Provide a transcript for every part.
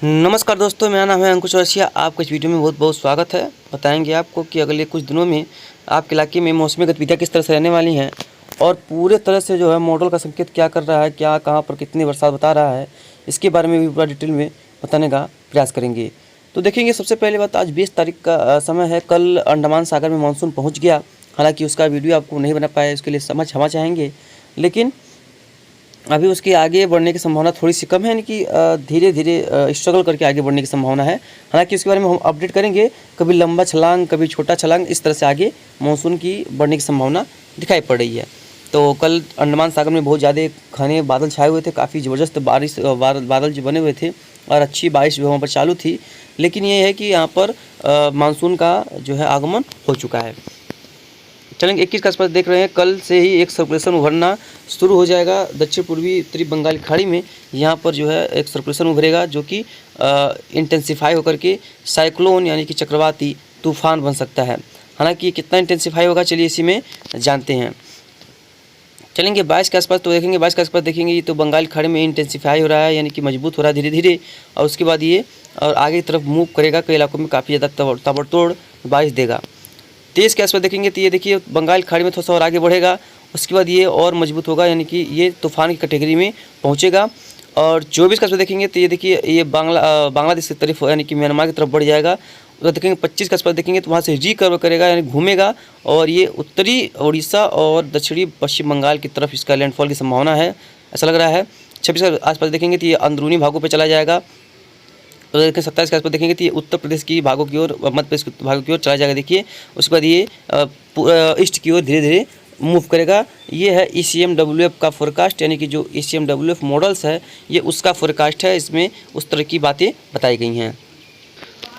नमस्कार दोस्तों, मेरा नाम है अंकुश रसिया। आपका इस वीडियो में बहुत बहुत स्वागत है। बताएंगे आपको कि अगले कुछ दिनों में आपके इलाके में मौसमी गतिविधियाँ किस तरह से रहने वाली हैं और पूरे तरह से जो है मॉडल का संकेत क्या कर रहा है, क्या कहाँ पर कितनी बरसात बता रहा है, इसके बारे में भी पूरा डिटेल में बताने का प्रयास करेंगे। तो देखेंगे, सबसे पहले बात, आज 20 तारीख का समय है। कल अंडमान सागर में मानसून पहुँच गया। हालाँकि उसका वीडियो आपको नहीं बना पाया, उसके लिए क्षमा चाहेंगे, लेकिन अभी उसके आगे बढ़ने की संभावना थोड़ी सी कम है, यानी कि धीरे धीरे स्ट्रगल करके आगे बढ़ने की संभावना है। हालांकि उसके बारे में हम अपडेट करेंगे, कभी लंबा छलांग कभी छोटा छलांग, इस तरह से आगे मानसून की बढ़ने की संभावना दिखाई पड़ रही है। तो कल अंडमान सागर में बहुत ज़्यादा घने बादल छाए हुए थे, काफ़ी ज़बरदस्त बारिश बादल जो बने हुए थे और अच्छी बारिश जो वहाँ पर चालू थी। लेकिन ये है कि यहाँ पर मानसून का जो है आगमन हो चुका है। चलेंगे 21 के आसपास देख रहे हैं, कल से ही एक सर्कुलेशन उभरना शुरू हो जाएगा दक्षिण पूर्वी उत्तरी बंगाल की खाड़ी में। यहाँ पर जो है एक सर्कुलेशन उभरेगा जो कि इंटेंसिफाई होकर के साइक्लोन यानी कि चक्रवाती तूफान बन सकता है। हालांकि कितना इंटेंसिफाई होगा, चलिए इसी में जानते हैं। चलेंगे 22 के आसपास, तो देखेंगे 22 के आसपास देखेंगे, ये तो बंगाल की खाड़ी में इंटेंसिफाई हो रहा है, यानी कि मजबूत हो रहा है धीरे धीरे। और उसके बाद ये और आगे की तरफ मूव करेगा, कई इलाकों में काफ़ी ज़्यादा ताबड़तोड़ बारिश देगा। 23 के आसपास देखेंगे तो ये देखिए बंगाल खाड़ी में थोड़ा सा और आगे बढ़ेगा। उसके बाद ये और मजबूत होगा, यानी कि ये तूफान की कैटेगरी में पहुंचेगा। और 24 का आसपास देखेंगे तो ये देखिए ये बांग्लादेश की तरफ यानी कि म्यांमार की तरफ बढ़ जाएगा। उधर देखेंगे 25 के आसपास देखेंगे तो वहाँ से रिकर्व करेगा, यानी घूमेगा और ये उत्तरी उड़ीसा और दक्षिणी पश्चिम बंगाल की तरफ इसका लैंडफॉल की संभावना है, ऐसा लग रहा है। 26 के आसपास देखेंगे तो ये अंदरूनी भागों पर चला जाएगा। तो देखिए 27 के आसपास देखेंगे तो ये उत्तर प्रदेश की भागों की ओर, मध्य प्रदेश के भागों की ओर चला जाएगा। देखिए उसके बाद ये ईस्ट की ओर धीरे धीरे मूव करेगा। ये है ECMWF का फोरकास्ट, यानी कि जो ECMWF मॉडल्स है ये उसका फोरकास्ट है, इसमें उस तरह की बातें बताई गई हैं।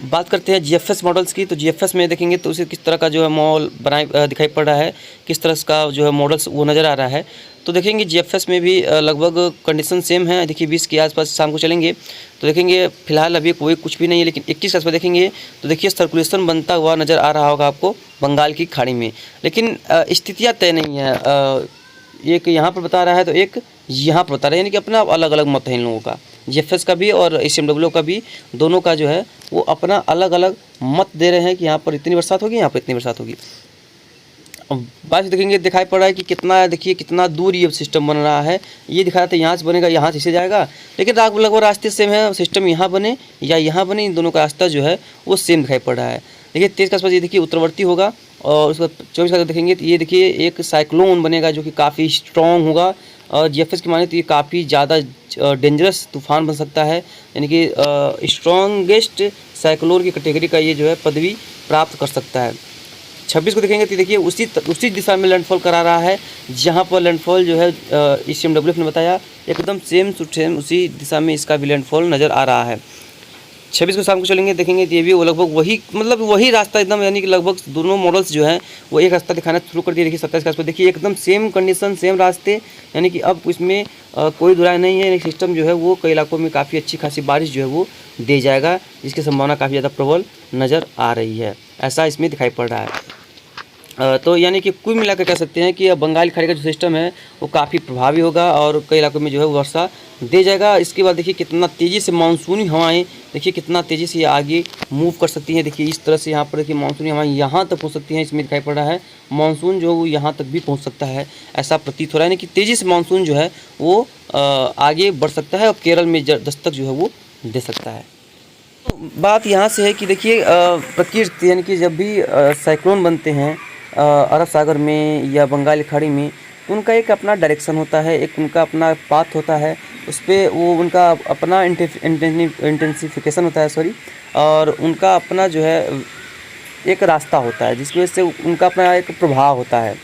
बात करते हैं GFS मॉडल्स की, तो GFS में देखेंगे तो उसे किस तरह का जो है मॉडल दिखाई पड़ रहा है, किस तरह का जो है मॉडल्स वो नज़र आ रहा है। तो देखेंगे GFS में भी लगभग कंडीशन सेम है। देखिए 20 के आसपास शाम को चलेंगे तो देखेंगे फिलहाल अभी कोई कुछ भी नहीं है, लेकिन 21 के आसपास देखेंगे तो देखिए सर्कुलेशन बनता हुआ नज़र आ रहा होगा आपको बंगाल की खाड़ी में, लेकिन स्थितियाँ तय नहीं है। एक यहाँ पर बता रहा है तो एक यहाँ पर बता रहा है, यानी कि अपना अलग अलग मत है इन लोगों का, GFS का भी और ECMWF का भी, दोनों का जो है वो अपना अलग अलग मत दे रहे हैं कि यहाँ पर इतनी बरसात होगी, यहाँ पर इतनी बरसात होगी। बात देखेंगे दिखाई पड़ रहा है कि कितना, देखिए कितना दूर ये सिस्टम बन रहा है। ये दिखा रहा था यहाँ से बनेगा, यहाँ से इसे जाएगा, लेकिन लगभग रास्ते सेम है। सिस्टम यहाँ बने या यहाँ बने, इन दोनों का रास्ता जो है वो सेम दिखाई पड़ रहा है। देखिए 23 के आसपास ये देखिए उत्तरवर्ती होगा और उसके बाद 24 का देखेंगे तो ये देखिए एक साइक्लोन बनेगा जो कि काफ़ी स्ट्रॉन्ग होगा। और GFS की माने तो ये काफ़ी ज़्यादा डेंजरस तूफान बन सकता है, यानी कि स्ट्रॉन्गेस्ट साइक्लोन की कैटेगरी का ये जो है पदवी प्राप्त कर सकता है। 26 को देखेंगे तो देखिए उसी दिशा में लैंडफॉल करा रहा है, जहाँ पर लैंडफॉल जो है ECMWF ने बताया एकदम सेम उसी दिशा में इसका भी लैंडफॉल नज़र आ रहा है। 26 को शाम को चलेंगे देखेंगे तो ये भी लगभग वही, मतलब वही रास्ता एकदम, यानी कि लगभग दोनों मॉडल्स जो हैं वो एक रास्ता दिखाना शुरू कर दिए। देखिए 27 के आसपास देखिए एकदम सेम कंडीशन, सेम रास्ते, यानी कि अब इसमें कोई दुराई नहीं है। सिस्टम जो है वो कई इलाकों में काफ़ी अच्छी खासी बारिश जो है वो दे जाएगा, जिसकी संभावना काफ़ी ज़्यादा प्रबल नज़र आ रही है, ऐसा इसमें दिखाई पड़ रहा है। तो यानी कि कुल मिलाकर कह सकते हैं कि बंगाल की खाड़ी का जो सिस्टम है वो काफ़ी प्रभावी होगा और कई इलाकों में जो है वर्षा दे जाएगा। इसके बाद देखिए कितना तेज़ी से मानसूनी हवाएं, देखिए कितना तेज़ी से ये आगे मूव कर सकती हैं। देखिए इस तरह से यहाँ पर देखिए मानसूनी हवाएं यहाँ तक पहुँच सकती हैं, इसमें दिखाई पड़ रहा है मानसून जो है वो यहाँ तक भी पहुँच सकता है, ऐसा प्रतीत हो रहा है। यानी कि तेज़ी से मानसून जो है वो आगे बढ़ सकता है और केरल में दस्तक जो है वो दे सकता है। बात यहाँ से है कि देखिए प्रकृति, यानी कि जब भी साइक्लोन बनते हैं अरब सागर में या बंगाल की खाड़ी में, उनका एक अपना डायरेक्शन होता है, एक उनका अपना पाथ होता है, उस पर वो उनका अपना इंटेंसिफिकेशन होता है, और उनका अपना जो है एक रास्ता होता है, जिसकी वजह से उनका अपना एक प्रभाव होता है।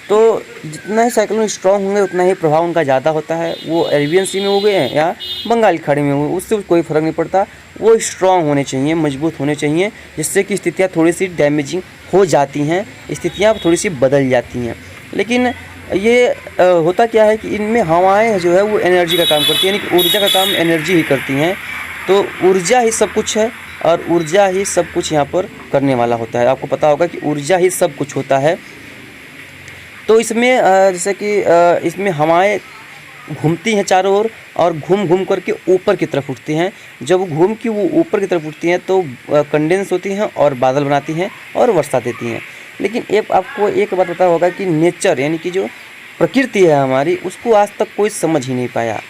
तो जितना ही साइक्लोन स्ट्रॉन्ग होंगे उतना ही प्रभाव उनका ज़्यादा होता है। वो अरेबियन सी में हो गए हैं या बंगाल की खाड़ी में हो, उससे कोई फ़र्क नहीं पड़ता। वो स्ट्रॉन्ग होने चाहिए, मजबूत होने चाहिए, जिससे कि स्थितियाँ थोड़ी सी डैमेजिंग हो जाती हैं, स्थितियाँ थोड़ी सी बदल जाती हैं। लेकिन ये होता क्या है कि इनमें हवाएं जो है वो एनर्जी का काम करती हैं, यानी कि ऊर्जा का काम एनर्जी ही करती हैं। तो ऊर्जा ही सब कुछ है और ऊर्जा ही सब कुछ यहाँ पर करने वाला होता है। आपको पता होगा कि ऊर्जा ही सब कुछ होता है। तो इसमें जैसे कि इसमें हवाएं घूमती हैं चारों ओर और घूम घूम करके ऊपर की तरफ उठती हैं। जब वो घूम के वो ऊपर की तरफ उठती हैं तो कंडेंस होती हैं और बादल बनाती हैं और वर्षा देती हैं। लेकिन एक आपको एक बात पता होगा कि नेचर यानी कि जो प्रकृति है हमारी, उसको आज तक कोई समझ ही नहीं पाया।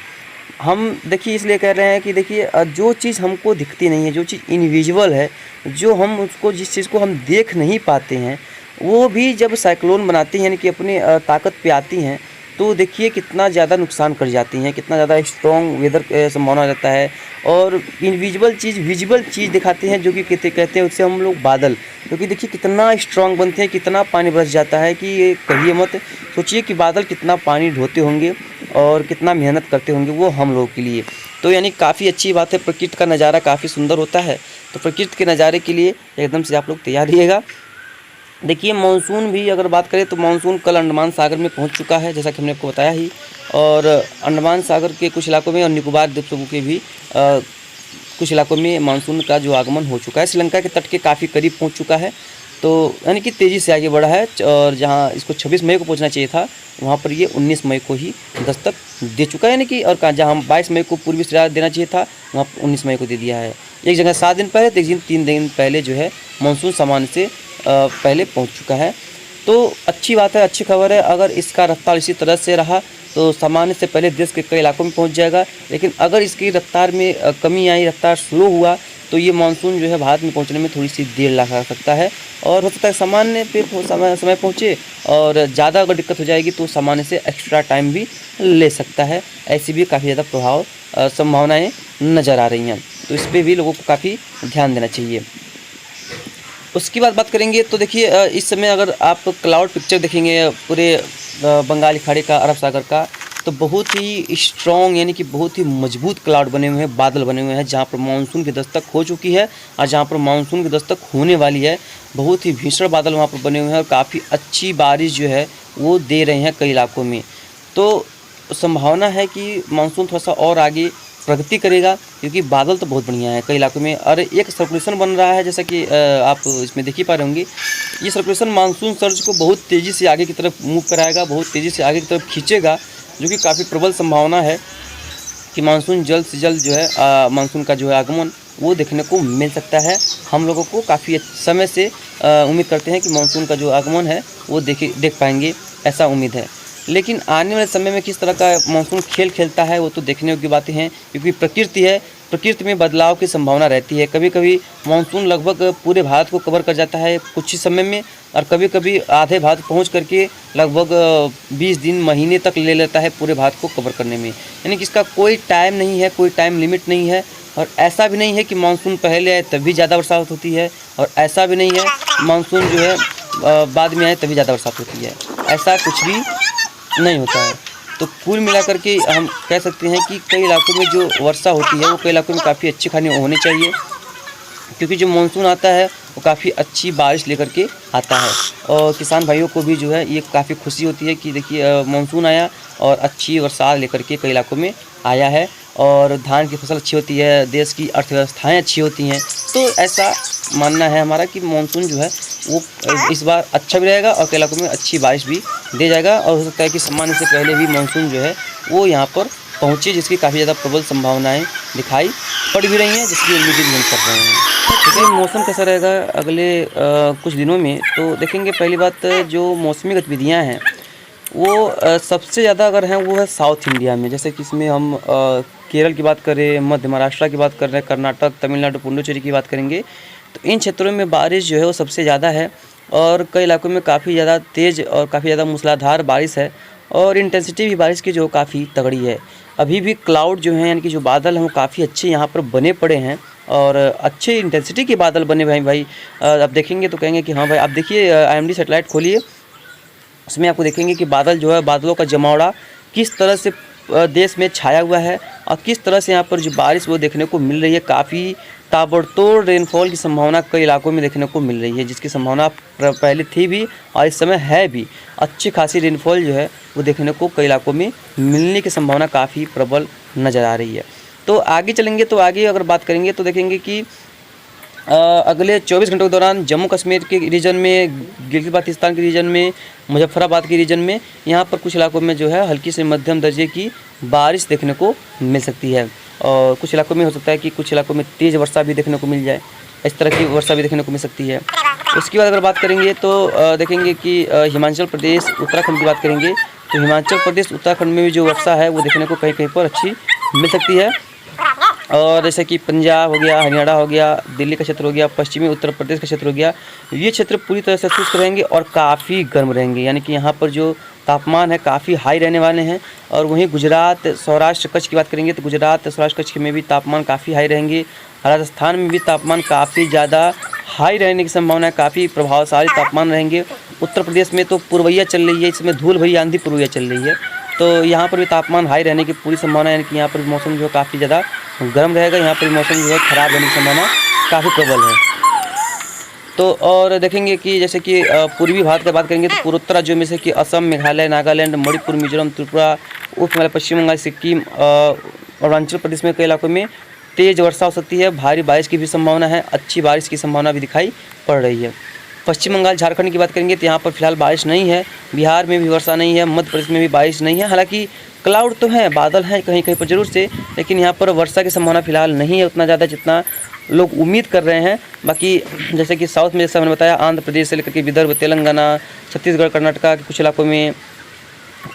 हम देखिए इसलिए कह रहे हैं कि देखिए जो चीज़ हमको दिखती नहीं है, जो चीज़ इनविजिबल है, जो हम उसको जिस चीज़ को हम देख नहीं पाते हैं, वो भी जब साइक्लोन बनाती हैं यानी कि अपनी ताकत पे आती हैं, तो देखिए कितना ज़्यादा नुकसान कर जाती हैं, कितना ज़्यादा स्ट्रॉन्ग वेदर संभावना हो जाता है। और इनविजिबल चीज़ विजिबल चीज़ दिखाती हैं, जो कि कहते हैं उससे हम लोग बादल, क्योंकि देखिए कितना स्ट्रॉन्ग बनते हैं, कितना पानी बरस जाता है कि ये कहिए मत। सोचिए कि बादल कितना पानी ढोते होंगे और कितना मेहनत करते होंगे वो हम लोगों के लिए। तो यानी काफ़ी अच्छी बात है, प्रकृति का नज़ारा काफ़ी सुंदर होता है। तो प्रकृति के नज़ारे के लिए एकदम से आप लोग तैयार रहिएगा। देखिए मानसून भी अगर बात करें तो मानसून कल अंडमान सागर में पहुंच चुका है, जैसा कि हमने आपको बताया ही। और अंडमान सागर के कुछ इलाकों में और निकोबार द्वीप समूह के भी कुछ इलाकों में मानसून का जो आगमन हो चुका है। श्रीलंका के तट के काफ़ी करीब पहुंच चुका है, तो यानी कि तेज़ी से आगे बढ़ा है। और जहां इसको 26 मई को पहुंचना चाहिए था, वहां पर ये 19 मई को ही दस्तक दे चुका है। यानी कि और जहां 22 मई को पूर्वी सिरा देना चाहिए था, वहाँ 19 मई को दे दिया है। एक जगह 7 दिन पहले, तो एक 3 दिन पहले जो है मानसून सामान्य से पहले पहुंच चुका है। तो अच्छी बात है, अच्छी खबर है। अगर इसका रफ्तार इसी तरह से रहा तो सामान्य से पहले देश के कई इलाकों में पहुंच जाएगा। लेकिन अगर इसकी रफ्तार में कमी आई, रफ्तार स्लो हुआ, तो ये मानसून जो है भारत में पहुंचने में थोड़ी सी देर लगा सकता है। और हो सकता है सामान्य पे समय पहुंचे, और ज़्यादा अगर दिक्कत हो जाएगी तो सामान्य से एक्स्ट्रा टाइम भी ले सकता है। ऐसी भी काफ़ी ज़्यादा प्रभाव संभावनाएँ नज़र आ रही हैं, तो इस पर भी लोगों को काफ़ी ध्यान देना चाहिए। उसकी बात करेंगे तो देखिए इस समय अगर आप क्लाउड पिक्चर देखेंगे पूरे बंगाली खाड़ी का, अरब सागर का, तो बहुत ही स्ट्रॉन्ग यानी कि बहुत ही मजबूत क्लाउड बने हुए हैं, बादल बने हुए हैं, जहां पर मानसून की दस्तक हो चुकी है और जहां पर मानसून की दस्तक होने वाली है। बहुत ही भीषण बादल वहां पर बने हुए हैं और काफ़ी अच्छी बारिश जो है वो दे रहे हैं कई इलाकों में। तो संभावना है कि मानसून थोड़ा सा और आगे प्रगति करेगा, क्योंकि बादल तो बहुत बढ़िया है कई इलाकों में। और एक सर्कुलेशन बन रहा है, जैसा कि आप इसमें देख ही पा रहे होंगे। ये सर्कुलेशन मानसून सर्ज को बहुत तेज़ी से आगे की तरफ मूव कराएगा, बहुत तेज़ी से आगे की तरफ खींचेगा, जो कि काफ़ी प्रबल संभावना है कि मानसून जल्द से जल्द जो है मानसून का जो है आगमन वो देखने को मिल सकता है। हम लोगों को काफ़ी समय से उम्मीद करते हैं कि मानसून का जो आगमन है वो देख पाएंगे, ऐसा उम्मीद है। लेकिन आने वाले समय में किस तरह का मानसून खेल खेलता है वो तो देखने की बातें हैं, क्योंकि प्रकृति है, प्रकृति में बदलाव की संभावना रहती है। कभी कभी मानसून लगभग पूरे भारत को कवर कर जाता है कुछ ही समय में, और कभी कभी आधे भारत पहुंच करके लगभग 20 दिन महीने तक ले लेता है पूरे भारत को कवर करने में। यानी कि इसका कोई टाइम नहीं है, कोई टाइम लिमिट नहीं है। और ऐसा भी नहीं है कि मानसून पहले आए तभी ज़्यादा बरसात होती है, और ऐसा भी नहीं है मानसून जो है बाद में आए तभी ज़्यादा बरसात होती है, ऐसा कुछ भी नहीं होता है। तो कुल मिलाकर के हम कह सकते हैं कि कई इलाकों में जो वर्षा होती है वो कई इलाकों में काफ़ी अच्छी खानी होनी चाहिए, क्योंकि जो मानसून आता है वो काफ़ी अच्छी बारिश लेकर के आता है। और किसान भाइयों को भी जो है ये काफ़ी खुशी होती है कि देखिए मानसून आया और अच्छी बरसात लेकर के कई इलाकों में आया है, और धान की फसल अच्छी होती है, देश की अर्थव्यवस्थाएं अच्छी होती हैं। तो ऐसा मानना है हमारा कि मानसून जो है वो इस बार अच्छा भी रहेगा और कई इलाकों में अच्छी बारिश भी दे जाएगा। और हो सकता है कि सामान्य से पहले भी मानसून जो है वो यहाँ पर पहुँचे, जिसकी काफ़ी ज़्यादा प्रबल संभावनाएं दिखाई पड़ भी रही हैं, जिसकी उम्मीदें भी हम कर रहे हैं। देखिए मौसम कैसा रहेगा अगले कुछ दिनों में, तो देखेंगे। पहली बात, जो मौसमी गतिविधियाँ हैं वो सबसे ज़्यादा अगर हैं वो है साउथ इंडिया में, जैसे कि इसमें हम केरल की बात करें, मध्य महाराष्ट्र की बात कर रहे हैं, कर्नाटक, तमिलनाडु, पुडुचेरी की बात करेंगे, तो इन क्षेत्रों में बारिश जो है वो सबसे ज़्यादा है। और कई इलाकों में काफ़ी ज़्यादा तेज़ और काफ़ी ज़्यादा मूसलाधार बारिश है, और इंटेंसिटी भी बारिश की जो काफ़ी तगड़ी है। अभी भी क्लाउड जो हैं यानी कि जो बादल हैं वो काफ़ी अच्छे यहाँ पर बने पड़े हैं, और अच्छे इंटेंसिटी के बादल बने भाई। आप देखेंगे तो कहेंगे कि हाँ भाई। आप देखिए IMD सैटेलाइट खोलिए, उसमें आपको देखेंगे कि बादल जो है, बादलों का जमावड़ा किस तरह से देश में छाया हुआ है, और किस तरह से यहाँ पर जो बारिश वो देखने को मिल रही है। काफ़ी ताबड़तोड़ रेनफॉल की संभावना कई इलाकों में देखने को मिल रही है, जिसकी संभावना पहले थी भी और इस समय है भी। अच्छी खासी रेनफॉल जो है वो देखने को कई इलाकों में मिलने की संभावना काफ़ी प्रबल नज़र आ रही है। तो आगे चलेंगे, तो आगे अगर बात करेंगे तो देखेंगे कि अगले 24 घंटों के दौरान जम्मू कश्मीर के रीजन में, गिलगित बाल्टिस्तान के रीजन में, मुजफ्फराबाद के रीजन में यहाँ पर कुछ इलाकों में जो है हल्की से मध्यम दर्जे की बारिश देखने को मिल सकती है। और कुछ इलाकों में हो सकता है कि कुछ इलाकों में तेज़ वर्षा भी देखने को मिल जाए, इस तरह की वर्षा भी देखने को मिल सकती है। उसके बाद अगर बात करेंगे तो देखेंगे कि हिमाचल प्रदेश, उत्तराखंड की बात करेंगे तो हिमाचल प्रदेश, उत्तराखंड में भी जो वर्षा है वो देखने को कहीं कहीं पर अच्छी मिल सकती है। और जैसे कि पंजाब हो गया, हरियाणा हो गया, दिल्ली का क्षेत्र हो गया, पश्चिमी उत्तर प्रदेश का क्षेत्र हो गया, ये क्षेत्र पूरी तरह से शुष्क रहेंगे और काफ़ी गर्म रहेंगे, यानी कि यहाँ पर जो तापमान है काफ़ी हाई रहने वाले हैं। और वहीं गुजरात, सौराष्ट्र, कच्छ की बात करेंगे तो गुजरात, सौराष्ट्र, कच्छ में भी तापमान काफ़ी हाई रहेंगे। राजस्थान में भी तापमान काफ़ी ज़्यादा हाई रहने की संभावना है, काफ़ी प्रभावशाली तापमान रहेंगे। उत्तर प्रदेश में तो पूर्वैया चल रही है, इसमें धूल भरी आंधी पूर्वैया चल रही है, तो यहाँ पर भी तापमान हाई रहने की पूरी संभावना है, यानी कि यहाँ पर मौसम जो है काफ़ी ज़्यादा गर्म रहेगा। यहाँ पर मौसम जो है ख़राब रहने की संभावना काफ़ी प्रबल है। तो और देखेंगे कि जैसे कि पूर्वी भारत की बात करेंगे तो पूर्वोत्तर राज्यों में से कि असम, मेघालय, नागालैंड, मणिपुर, मिजोरम, त्रिपुरा, उप हिमालय, पश्चिम बंगाल, सिक्किम, अरुणाचल प्रदेश में कई इलाकों में तेज़ वर्षा हो सकती है, भारी बारिश की भी संभावना है, अच्छी बारिश की संभावना भी दिखाई पड़ रही है। पश्चिम बंगाल, झारखंड की बात करेंगे तो यहाँ पर फिलहाल बारिश नहीं है, बिहार में भी वर्षा नहीं है, मध्य प्रदेश में भी बारिश नहीं है। हालांकि क्लाउड तो हैं, बादल हैं कहीं कहीं पर जरूर से, लेकिन यहाँ पर वर्षा की संभावना फिलहाल नहीं है उतना ज़्यादा जितना लोग उम्मीद कर रहे हैं। बाकी जैसे कि साउथ में, जैसा मैंने बताया, आंध्र प्रदेश से लेकर के विदर्भ, तेलंगाना, छत्तीसगढ़, कर्नाटका के कुछ इलाकों में,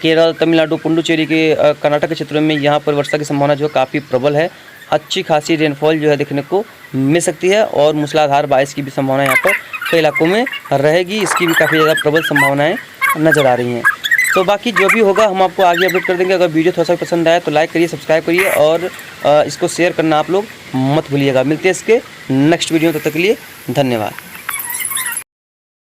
केरल, तमिलनाडु, पुडुचेरी के कर्नाटक के क्षेत्रों में यहाँ पर वर्षा की संभावना जो है काफ़ी प्रबल है। अच्छी खासी रेनफॉल जो है देखने को मिल सकती है और मूसलाधार बारिश की भी संभावना यहाँ पर कई इलाकों में रहेगी, इसकी भी काफ़ी ज़्यादा प्रबल संभावनाएं नज़र आ रही हैं। तो बाकी जो भी होगा हम आपको आगे अपडेट कर देंगे। अगर वीडियो थोड़ा सा पसंद आया तो लाइक करिए, सब्सक्राइब करिए और इसको शेयर करना आप लोग मत भूलिएगा। मिलते हैं इसके नेक्स्ट वीडियो, तब तक के लिए धन्यवाद।